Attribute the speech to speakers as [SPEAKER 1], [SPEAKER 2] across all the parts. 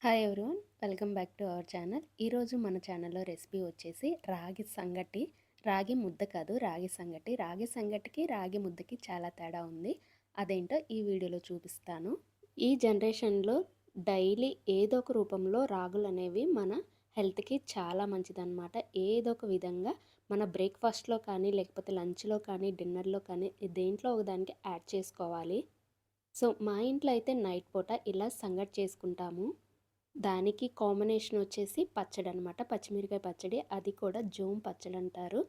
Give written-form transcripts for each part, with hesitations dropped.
[SPEAKER 1] Hi everyone, welcome back to our channel. ఈరోజు మన ఛానల్లో రెసిపీ వచ్చేసి రాగి సంగటి. రాగి ముద్ద కాదు, రాగి సంగటి. రాగి సంగటికి రాగి ముద్దకి చాలా తేడా ఉంది. అదేంటో ఈ వీడియోలో చూపిస్తాను. ఈ జనరేషన్లో డైలీ ఏదో ఒక రూపంలో రాగులు అనేవి మన హెల్త్కి చాలా మంచిదన్నమాట. ఏదో ఒక విధంగా మన బ్రేక్ఫాస్ట్లో కానీ, లేకపోతే లంచ్లో కానీ, డిన్నర్లో కానీ దేంట్లో ఒక దానికి యాడ్ చేసుకోవాలి. సో మా ఇంట్లో అయితే నైట్ పూట ఇలా సంగటి చేసుకుంటాము. దానికి కాంబినేషన్ వచ్చేసి పచ్చడి అనమాట. పచ్చిమిరకాయ పచ్చడి, అది కూడా జోమ్ పచ్చడి అంటారు.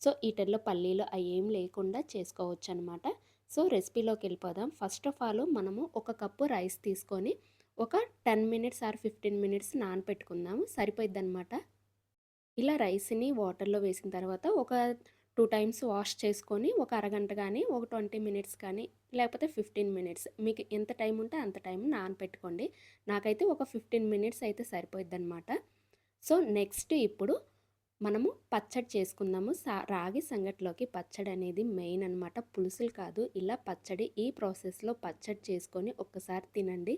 [SPEAKER 1] సో వీటిల్లో పల్లీలు అవి ఏం లేకుండా చేసుకోవచ్చు అనమాట. సో రెసిపీలోకి వెళ్ళిపోదాం. ఫస్ట్ ఆఫ్ ఆల్ మనము ఒక కప్పు రైస్ తీసుకొని ఒక 10 మినిట్స్ ఆర్ 15 మినిట్స్ నానపెట్టుకుందాము, సరిపోయిద్ది అనమాట. ఇలా రైస్ని వాటర్లో వేసిన తర్వాత ఒక 2 టైమ్స్ వాష్ చేసుకొని ఒక అరగంట కానీ, ఒక 20 మినిట్స్ కానీ, లేకపోతే 15 మినిట్స్ మీకు ఎంత టైం ఉంటే అంత టైం నానపెట్టుకోండి. నాకైతే ఒక 15 మినిట్స్ అయితే సరిపోయిద్దనమాట. సో నెక్స్ట్ ఇప్పుడు మనము పచ్చడి చేసుకుందాము. రాగి సంగటిలోకి పచ్చడి అనేది మెయిన్ అనమాట, పులుసులు కాదు. ఇలా పచ్చడి, ఈ ప్రాసెస్లో పచ్చడి చేసుకొని ఒక్కసారి తినండి.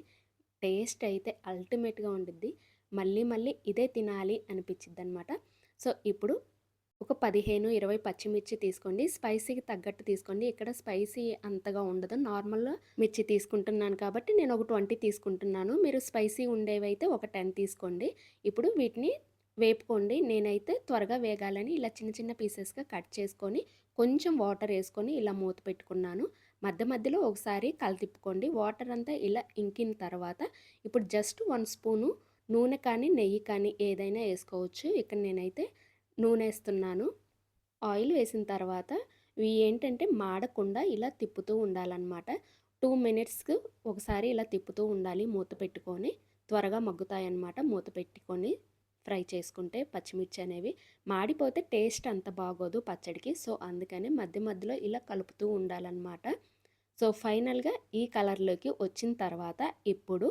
[SPEAKER 1] టేస్ట్ అయితే అల్టిమేట్గా ఉండిద్ది. మళ్ళీ మళ్ళీ ఇదే తినాలి అనిపించిద్ది అనమాట. సో ఇప్పుడు ఒక 15, 20 పచ్చిమిర్చి తీసుకోండి. స్పైసీకి తగ్గట్టు తీసుకోండి. ఇక్కడ స్పైసీ అంతగా ఉండదు. నార్మల్ మిర్చి తీసుకుంటున్నాను కాబట్టి నేను ఒక 20 తీసుకుంటున్నాను. మీరు స్పైసీ ఉండేవైతే ఒక 10 తీసుకోండి. ఇప్పుడు వీటిని వేపుకోండి. నేనైతే త్వరగా వేగాలని ఇలా చిన్న చిన్న పీసెస్గా కట్ చేసుకొని కొంచెం వాటర్ వేసుకొని ఇలా మూత పెట్టుకున్నాను. మధ్య మధ్యలో ఒకసారి తిప్పుకోండి. వాటర్ అంతా ఇలా ఇంకిన తర్వాత ఇప్పుడు జస్ట్ 1 స్పూను నూనె కానీ, నెయ్యి కానీ ఏదైనా వేసుకోవచ్చు. ఇక్కడ నేనైతే నూనె వేస్తున్నాను. ఆయిల్ వేసిన తర్వాత ఇవి ఏంటంటే మాడకుండా ఇలా తిప్పుతూ ఉండాలన్నమాట. 2 మినిట్స్కి ఒకసారి ఇలా తిప్పుతూ ఉండాలి మూత పెట్టుకొని. త్వరగా మగ్గుతాయన్నమాట మూత పెట్టుకొని ఫ్రై చేసుకుంటే. పచ్చిమిర్చి అనేవి మాడిపోతే టేస్ట్ అంత బాగోదు పచ్చడికి. సో అందుకని మధ్య మధ్యలో ఇలా కలుపుతూ ఉండాలన్నమాట. సో ఫైనల్గా ఈ కలర్లోకి వచ్చిన తర్వాత ఇప్పుడు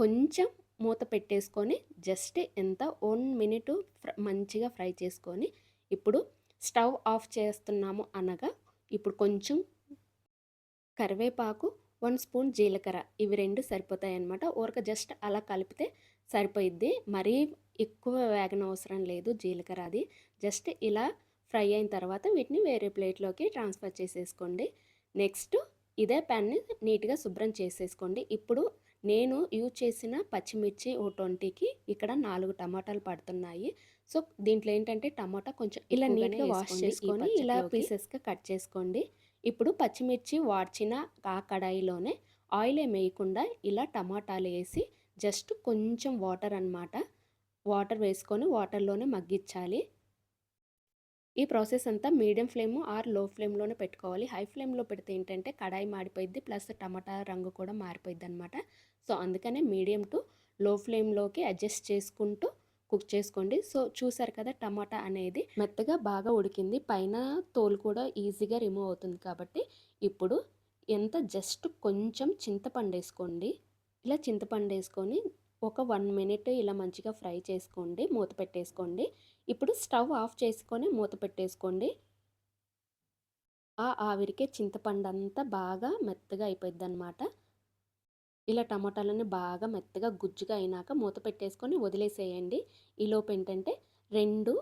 [SPEAKER 1] కొంచెం మూత పెట్టేసుకొని జస్ట్ ఎంత 1 మినిట్ మంచిగా ఫ్రై చేసుకొని ఇప్పుడు స్టవ్ ఆఫ్ చేస్తున్నాము అనగా ఇప్పుడు కొంచెం కరివేపాకు, 1 స్పూన్ జీలకర్ర, ఇవి 2 సరిపోతాయి అన్నమాట. ఊరక జస్ట్ అలా కలిపితే సరిపోయిద్ది. మరీ ఎక్కువ వేగనవసరం లేదు జీలకర్ర. అది జస్ట్ ఇలా ఫ్రై అయిన తర్వాత వీటిని వేరే ప్లేట్లోకి ట్రాన్స్ఫర్ చేసేసుకోండి. నెక్స్ట్ ఇదే ప్యాన్ని నీట్గా శుభ్రం చేసేసుకోండి. ఇప్పుడు నేను యూజ్ చేసిన పచ్చిమిర్చి ఓ 20కి ఇక్కడ 4 టమాటాలు పడుతున్నాయి. సో దీంట్లో ఏంటంటే టమాటా కొంచెం ఇలా నీట్గా వాష్ చేసుకొని ఇలా పీసెస్గా కట్ చేసుకోండి. ఇప్పుడు పచ్చిమిర్చి వాడ్చిన ఆ కడాయిలోనే ఆయిల్ ఏం వేయకుండా ఇలా టమాటాలు వేసి జస్ట్ కొంచెం వాటర్ అన్నమాట, వాటర్ వేసుకొని వాటర్లోనే మగ్గించాలి. ఈ ప్రాసెస్ అంతా మీడియం ఫ్లేమ్ ఆర్ లో ఫ్లేమ్లోనే పెట్టుకోవాలి. హై ఫ్లేమ్లో పెడితే ఏంటంటే కడాయి మాడిపోయిద్ది, ప్లస్ టమాటా రంగు కూడా మారిపోయిద్ది అనమాట. సో అందుకనే మీడియం టు లో ఫ్లేమ్లోకి అడ్జస్ట్ చేసుకుంటూ కుక్ చేసుకోండి. సో చూసారు కదా, టమాటా అనేది మెత్తగా బాగా ఉడికింది. పైన తోలు కూడా ఈజీగా రిమూవ్ అవుతుంది కాబట్టి ఇప్పుడు జస్ట్ కొంచెం చింతపండు వేసుకోండి. ఇలా చింతపండు వేసుకొని ఒక 1 మినిట్ ఇలా మంచిగా ఫ్రై చేసుకోండి. మూత పెట్టేసుకోండి. ఇప్పుడు స్టవ్ ఆఫ్ చేసుకొని మూత పెట్టేసుకోండి. ఆ ఆవిరికే చింతపండు అంతా బాగా మెత్తగా అయిపోయిద్దనమాట. ఇలా టమాటాలన్నీ బాగా మెత్తగా గుజ్జుగా అయినాక మూత పెట్టేసుకొని వదిలేసేయండి. ఈలోపు ఏంటంటే 2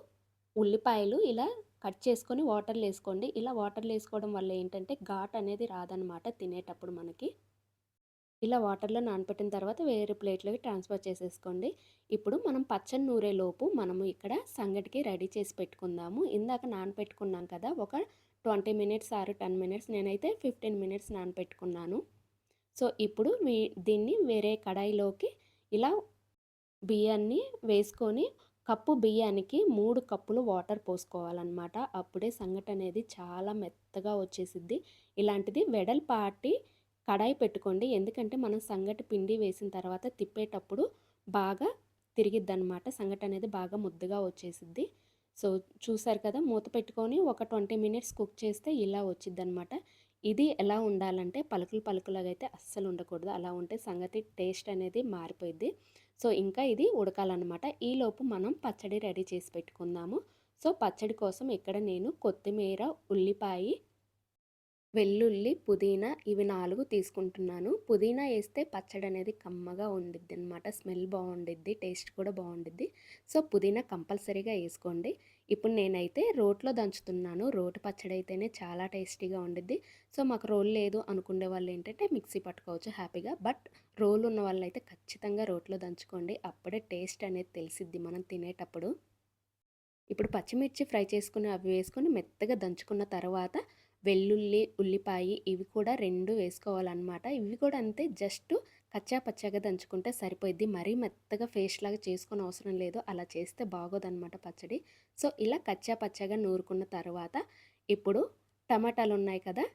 [SPEAKER 1] ఉల్లిపాయలు ఇలా కట్ చేసుకొని వాటర్లో వేసుకోండి. ఇలా వాటర్లో వేసుకోవడం వల్ల ఏంటంటే ఘాట్ అనేది రాదనమాట తినేటప్పుడు మనకి. ఇలా వాటర్లో నానబెట్టిన తర్వాత వేరే ప్లేట్లోకి ట్రాన్స్ఫర్ చేసేసుకోండి. ఇప్పుడు మనం పచ్చడి నూరేలోపు మనము ఇక్కడ సంగటికి రెడీ చేసి పెట్టుకుందాము. ఇందాక నానబెట్టుకున్నాం కదా, ఒక 20 మినిట్స్ ఆర్ 10 మినిట్స్, నేనైతే 15 మినిట్స్ నానబెట్టుకున్నాను. సో ఇప్పుడు దీన్ని వేరే కడాయిలోకి ఇలా బియ్యాన్ని వేసుకొని కప్పు బియ్యానికి 3 కప్పులు వాటర్ పోసుకోవాలన్నమాట. అప్పుడే సంగటి అనేది చాలా మెత్తగా వచ్చేసిద్ది. ఇలాంటిది వెడల్పాటి కడాయి పెట్టుకోండి. ఎందుకంటే మనం సంగటి పిండి వేసిన తర్వాత తిప్పేటప్పుడు బాగా తిరిగిద్దనమాట. సంగటి అనేది బాగా ముద్దగా వచ్చేసిద్ది. సో చూసారు కదా, మూత పెట్టుకొని ఒక 20 మినిట్స్ కుక్ చేస్తే ఇలా వచ్చిద్దనమాట. ఇది ఎలా ఉండాలంటే పలుకులు పలుకులాగా అయితే అస్సలు ఉండకూడదు. అలా ఉంటే సంగటి టేస్ట్ అనేది మారిపోయిద్ది. సో ఇంకా ఇది ఉడకాలన్నమాట. ఈలోపు మనం పచ్చడి రెడీ చేసి పెట్టుకుందాము. సో పచ్చడి కోసం ఇక్కడ నేను కొత్తిమీర, ఉల్లిపాయ వెల్లుల్లి, పుదీనా ఇవి 4 తీసుకుంటున్నాను. పుదీనా ఏస్తే పచ్చడనేది కమ్మగా ఉండిద్దనమాట. స్మెల్ బావుండిద్ది. టేస్ట్ కూడా బావుండిద్ది. సో, పుదీనా కంపల్సరీగా ఏసుకోండి. ఇప్పుడు నేనైతే రోట్లో దంచుతున్నాను. రోటి పచ్చడైతేనే చాలా టేస్టీగా ఉండిద్ది. సో, మాకు రోలు లేదు అనుకునే వాళ్ళేంటంటే మిక్సీ పట్టుకోవచ్చు హ్యాపీగా. బట్ రోలు ఉన్న వాళ్ళైతే ఖచ్చితంగా రోట్లో దంచుకోండి. అప్పుడే టేస్ట్ అనేది తెలిసిద్ది మనం తినేటప్పుడు. ఇప్పుడు పచ్చిమిర్చి ఫ్రై చేసుకుని అవి వేసుకొని మెత్తగా దంచుకున్న తర్వాత వెల్లుల్లి, ఉల్లిపాయి ఇవి కూడా 2 వేసుకోవాలన్నమాట. ఇవి కూడా అంతే జస్ట్ కచ్చా పచ్చాగా దంచుకుంటే సరిపోయిద్ది. మరీ మెత్తగా పేస్ట్ లాగా చేసుకోని అవసరం లేదు. అలా చేస్తే బాగోదనమాట పచ్చడి. సో, ఇలా కచ్చా పచ్చాగా నూరుకున్న తర్వాత ఇప్పుడు టమాటాలున్నాయి కదా!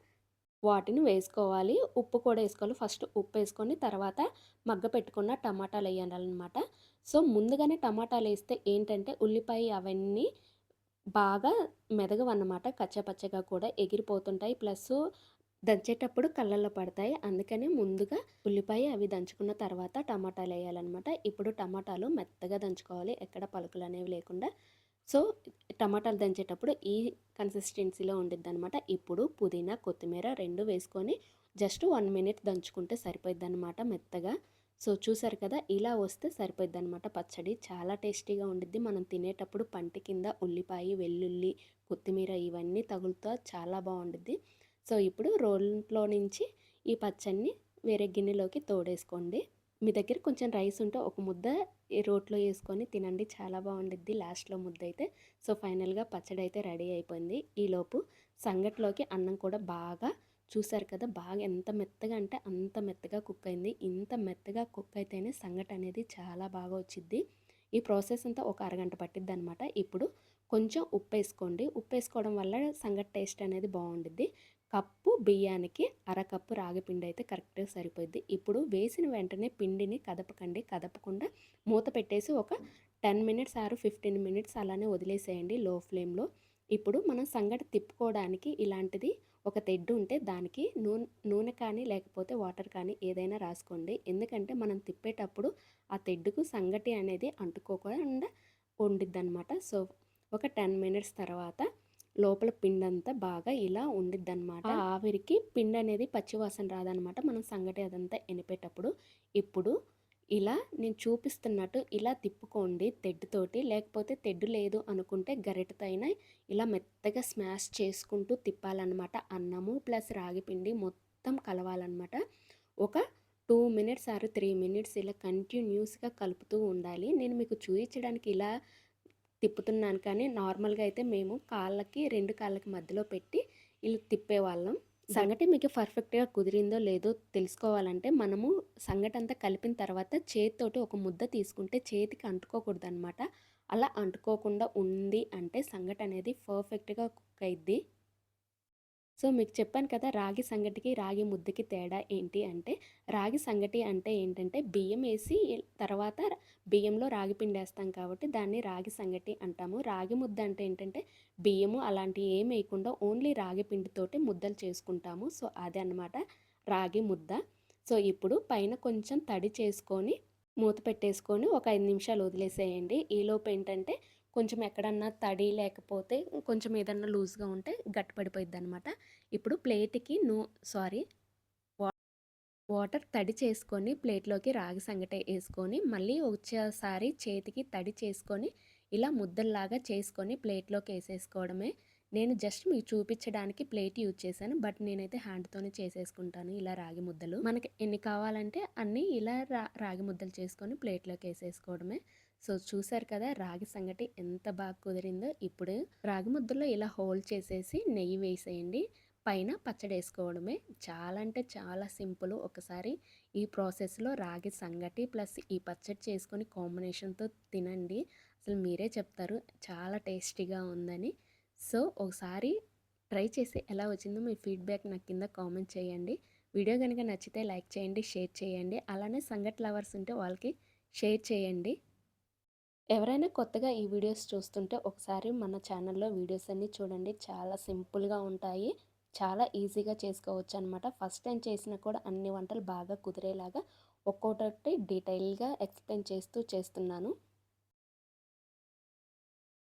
[SPEAKER 1] వాటిని వేసుకోవాలి. ఉప్పు కూడా ఏసుకోవాలి. ఫస్ట్ ఉప్పేసుకొని తర్వాత మగ్గపెట్టుకున్న టమాటాలెయ్యాలనమాట. సో, ముందుగానే టమాటాలేస్తే ఏంటంటే ఉల్లిపాయ అవన్నీ బాగా మెదగవన్నమాట. కచ్చాపచ్చగా కూడా ఎగిరిపోతుంటాయి. ప్లస్సు దంచేటప్పుడు కళ్ళల్లో పడతాయి. అందుకని ముందుగా ఉల్లిపాయ అవి దంచుకున్న తర్వాత టమాటాలెయ్యాలనమాట. ఇప్పుడు టమాటాలు మెత్తగా దంచుకోవాలి. ఎక్కడ పలుకులనేవి లేకుండా. సో, టమాటాలు దంచేటప్పుడు ఈ కన్సిస్టెన్సీలో ఉండిద్దనమాట. ఇప్పుడు పుదీనా, కొత్తిమీర 2 వేసుకొని జస్ట్ 1 మినిట్ దంచుకుంటే సరిపోయిద్దనమాట మెత్తగా. సో, చూసారు కదా! ఇలా వస్తే సరిపోయిద్దనమాట పచ్చడి. చాలా టేస్టీగా ఉండిద్ది. మనం తినేటప్పుడు పంటి కింద ఉల్లిపాయ, వెల్లుల్లి, కొత్తిమీర ఇవన్నీ తగులుతా చాలా బావుండిద్ది. సో, ఇప్పుడు రోల్లో నుంచి ఈ పచ్చడిని వేరే గిన్నెలోకి తోడేసుకోండి. మీ దగ్గర కొంచెం రైస్ ఉంటే ఒక ముద్ద ఈ రోట్లో ఏసుకొని తినండి. చాలా బావుండిద్ది లాస్ట్‌లో ముద్దయితే. సో, ఫైనల్‌గా పచ్చడైతే రెడీ అయిపోయింది. ఈలోపు సంగట్లోకి అన్నం కూడా బాగా చూసారు కదా! బాగా ఎంత మెత్తగా అంటే అంత మెత్తగా కుక్ అయింది. ఇంత మెత్తగా కుక్ అయితేనే సంగటనేది చాలా బాగా వచ్చిద్ది. ఈ ప్రాసెస్ అంతా ఒక అరగంట పట్టిద్దనమాట. ఇప్పుడు కొంచెం ఉప్పేసుకోండి. ఉప్పేసుకోవడం వల్ల సంగటి టేస్ట్ అనేది బావుండిద్ది. కప్పు బియ్యానికి అరకప్పు రాగిపిండి అయితే కరెక్ట్‌గా సరిపోద్ది. ఇప్పుడు వేసిన వెంటనే పిండిని కదపకండి. కదపకుండా మూత పెట్టేసి ఒక 10 మినిట్స్ ఆర్ 15 మినిట్స్ అలానే వదిలేసేయండి లో ఫ్లేమ్‌లో. ఇప్పుడు మనం సంగటి తిప్పుకోవడానికి ఇలాంటిది ఒక తెడ్డు ఉంటే దానికి నూనె కానీ లేకపోతే వాటర్ కానీ ఏదైనా రాసుకోండి. ఎందుకంటే మనం తిప్పేటప్పుడు ఆ తెడ్డుకు సంగటి అనేది అంటుకోకుండా ఉండిద్దనమాట. సో, ఒక 10 మినిట్స్ తర్వాత లోపల పిండంతా బాగా ఇలా ఉండిద్దనమాట. ఆ ఆవిరికి పిండనేది పచ్చివాసన రాదనమాట. మనం సంగటి అదంతా ఎనిపేటప్పుడు. ఇప్పుడు ఇలా నేను చూపిస్తున్నట్టు ఇలా తిప్పుకోండి తెడ్డుతోటి. లేకపోతే తెడ్డు లేదు అనుకుంటే గరిటెతో అయినా ఇలా మెత్తగా స్మాష్ చేసుకుంటూ తిప్పాలనమాట. అన్నము ప్లస్ రాగిపిండి మొత్తం కలవాలనమాట. ఒక 2 మినిట్స్ ఆర్ 3 మినిట్స్ ఇలా కంటిన్యూస్‌గా కలుపుతూ ఉండాలి. నేను మీకు చూయించడానికి ఇలా తిప్పుతున్నాను కానీ నార్మల్‌గా అయితే మేము కాళ్ళకి 2 కాళ్ళకి మధ్యలో పెట్టి ఇలా తిప్పేవాళ్ళం. సంగటి మీకు పర్ఫెక్ట్‌గా కుదిరిందో లేదో తెలుసుకోవాలంటే మనము సంగటంతా కలిపిన తర్వాత చేత్తోటి ఒక ముద్ద తీసుకుంటే చేతికి అంటుకోకూడదనమాట. అలా అంటుకోకుండా ఉంది అంటే సంగటనేది పర్ఫెక్ట్‌గా కుక్ అయిద్ది. సో, మీకు చెప్పాను కదా! రాగి సంగటికి, రాగి ముద్దకి తేడా ఏంటి అంటే, రాగి సంగటి అంటే ఏంటంటే, బియ్యం ఏసి తర్వాత బియ్యంలో రాగి పిండేస్తాం కాబట్టి దాన్ని రాగి సంగటి అంటాము. రాగి ముద్ద అంటే ఏంటంటే, బియ్యము అలాంటివి ఏమి ఏయకుండా ఓన్లీ రాగి పిండితోటి ముద్దలు చేసుకుంటాము. సో, అదే అనమాట రాగి ముద్ద. సో, ఇప్పుడు పైన కొంచెం తడి చేసుకొని, మూత పెట్టేసుకొని ఒక 5 నిమిషాలు వదిలేసేయండి. ఈలోపు ఏంటంటే కొంచెం ఎక్కడన్నా తడి లేకపోతే కొంచెం ఏదన్నా లూజ్‌గా ఉంటే గట్టి పడిపోయిద్దనమాట. ఇప్పుడు ప్లేట్‌కి సారీ వా వాటర్ తడి చేసుకొని ప్లేట్‌లోకి రాగి సంగటి ఏసుకొని, మళ్ళీ వచ్చేసారి చేతికి తడి చేసుకొని, ఇలా ముద్దల్లాగా చేసుకొని ప్లేట్‌లోకి ఏసేసుకోవడమే. నేను జస్ట్ మీకు చూపిచ్చడానికి ప్లేట్ యూజ్ చేశాను. బట్ నేనైతే హ్యాండ్‌తోనే చేసేసుకుంటాను ఇలా రాగి ముద్దలు. మనకి ఎన్ని కావాలంటే అన్నీ ఇలా రాగి ముద్దలు చేసుకొని ప్లేట్‌లోకి ఏసేసుకోవడమే. సో, చూసారు కదా! రాగి సంగటి ఎంత బాగా కుదిరిందో. ఇప్పుడు రాగి ముద్దలో ఇలా హోల్ చేసేసి నెయ్యి వేసేయండి. పైన పచ్చడేసుకోవడమే. చాలా అంటే చాలా సింపుల్. ఒకసారి ఈ ప్రాసెస్‌లో రాగి సంగటి ప్లస్ ఈ పచ్చడి చేసుకొని కాంబినేషన్‌తో తినండి. అసలు మీరే చెప్తారు చాలా టేస్టీగా ఉందని. సో, ఒకసారి ట్రై చేసి ఎలా వచ్చిందో మీ ఫీడ్‌బ్యాక్ నాకు కింద కామెంట్ చేయండి. వీడియో గనుక నచ్చితే లైక్ చేయండి, షేర్ చేయండి. అలానే సంగటి లవర్స్ ఉంటే వాళ్ళకి షేర్ చేయండి. ఎవరైనా కొత్తగా ఈ వీడియోస్ చూస్తుంటే ఒకసారి మన ఛానల్లో వీడియోస్ అన్నీ చూడండి. చాలా సింపుల్‌గా ఉంటాయి. చాలా ఈజీగా చేసుకోవచ్చనమాట. ఫస్ట్ టైం చేసినా కూడా అన్ని వంటలు బాగా కుదిరేలాగా ఒక్కొక్కటి డీటెయిల్‌గా ఎక్స్‌ప్లెయిన్ చేస్తూ చేస్తున్నాను.